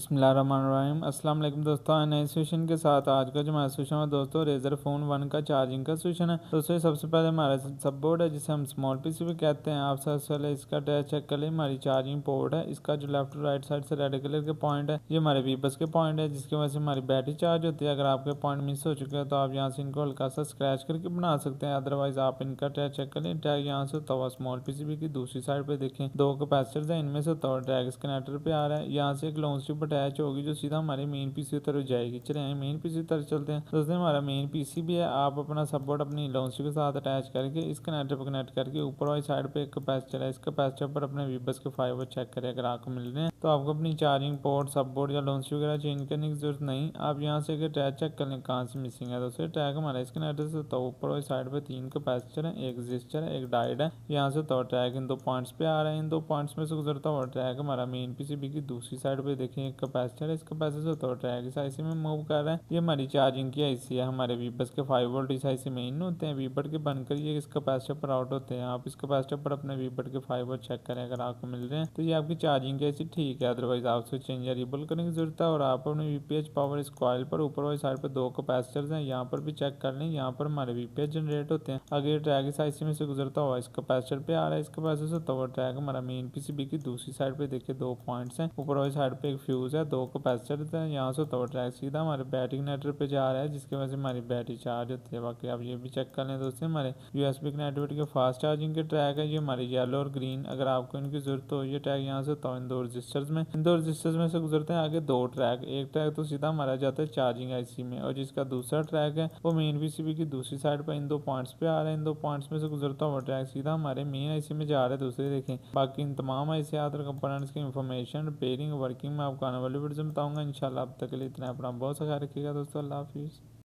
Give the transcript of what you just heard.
बिस्मिल्लाहिर्रहमानिर्रहीम। अस्सलाम वालेकुम दोस्तों, नए सेशन के साथ आज का जो हमारा सेशन है दोस्तों रेजर फ़ोन 1 का चार्जिंग का सेशन है। दोस्तों सबसे पहले हमारा सब बोर्ड है जिसे हम स्मॉल पीसी भी कहते हैं। आप सबसे पहले इसका टैच चेक कर लें। हमारी चार्जिंग पोर्ट है, इसका जो लेफ्ट और राइट साइड से रेड कलर के पॉइंट है ये हमारे वीबस के पॉइंट है, जिसकी वजह से हमारी बैटरी चार्ज होती है। अगर आपके पॉइंट मिस हो चुके हैं तो आप यहाँ से इनको हल्का सा स्क्रैच करके बना सकते हैं, अदरवाइज आप इनका टैच चेक कर लें। टैग यहाँ से होता हुआ स्मॉल पीसीबी की दूसरी साइड पे देखें दो कैपेसिटर्स हैं, इनमें से होता हुआ टैग इस कनेक्टर पे आ रहा है। यहाँ से एक लॉन्ग स्ट्रिप अटैच होगी जो सीधा हमारे मेन पीसी की तरफ जाएगी। चलिए मेन पीसी की तरफ चलते हैं। दोस्तों हमारा मेन पीसी भी है, आप अपना सपोर्ट अपनी लॉन्ग स्ट्रिप के साथ अटैच करके इस कनेक्टर पर कनेक्ट करके ऊपर वाली साइड पे एक कैपेसिटर है, इस कैपेसिटर पर अपने वीबस के फाइबर चेक करें। अगर आपको मिल रहे हैं तो आपको अपनी चार्जिंग पोर्ट सब बोर्ड या लॉन्च वगैरह चेंज करने की जरूरत नहीं। आप यहाँ से टैग चेक कर लें कहाँ से मिसिंग है। दोस्तों टैग हमारा इस कनेक्टर से तो ऊपर वाली साइड पे 3 कैपेसिटर है, एक रजिस्टर है, एक डायोड है। यहाँ से तो टैग इन 2 पॉइंट्स पे आ रहा है। इन 2 पॉइंट्स में से गुजरता हुआ टैग हमारा मेन पीसीबी की दूसरी साइड पे देखें एक कैपेसिटर है, इस कैपेसिटर से तो टैग इस आईसी में मूव कर रहा है। ये हमारी चार्जिंग की आईसी है। हमारे वीबस के 5 वोल्ट इस आईसी में इन होते हैं, वीबट के बनकर ये इस कैपेसिटर पर आउट होते हैं। आप इस कैपेसिटर पर अपने वीबट के 5 वोल्ट चेक करें, अगर आपको मिल रहे हैं तो ये आपकी चार्जिंग की आईसी ठीक है, अदरवाइज आपसे चेंज या रिबल करने की जरूरत है। और आप अपने वीपीएच पावर इस कॉइल पर ऊपर वाली साइड पर 2 कैपेसिटर्स हैं, यहाँ पर भी चेक कर लें। यहाँ पर हमारे वीपीएच जनरेट होते हैं। अगर ट्रैक इस आईसी में से गुजरता हुआ इस कैपेसिटर पे आ रहा है, इस कैपेसिटर से तो ट्रैक हमारा मेन पीसीबी की दूसरी साइड पे देखिए 2 पॉइंट्स हैं, ऊपर वाली साइड पे एक फ्यूज है, 2 कैपेसिटर्स हैं। यहाँ से तो ट्रैक सीधा हमारे बैटरी कनेक्टर पे जा रहा है, जिसकी वजह से हमारी बैटरी चार्ज होती है। बाकी आप ये भी चेक कर लें दोस्तों, हमारे यूएसबी कनेक्टिविटी के फास्ट चार्जिंग के ट्रैक है, ये हमारे येलो और ग्रीन। अगर आपको इनकी जरूरत हो ये ट्रैक यहाँ से तो इन 2 रजिस्टर्स में से गुजरते हैं आगे 2 ट्रैक। एक ट्रैक तो सीधा हमारा जाता है चार्जिंग आईसी में, और जिसका दूसरा ट्रैक है वो मेन पीसीबी की दूसरी साइड पर इन 2 पॉइंट्स पे आ रहा है। इन 2 पॉइंट्स में से गुजरता हुआ ट्रैक सीधा हमारे मेन आईसी में जा रहा है। दूसरे देखें बाकी इन तमाम आईसी अदर कंपोनेंट्स की इन्फॉर्मेशन रिपेयरिंग वर्किंग में आपको आने वाली वीडियो में बताऊंगा इंशाल्लाह। अब तक के लिए इतना, अपना बहुत सा ख्याल रखिएगा दोस्तों, अल्लाह हाफिज़।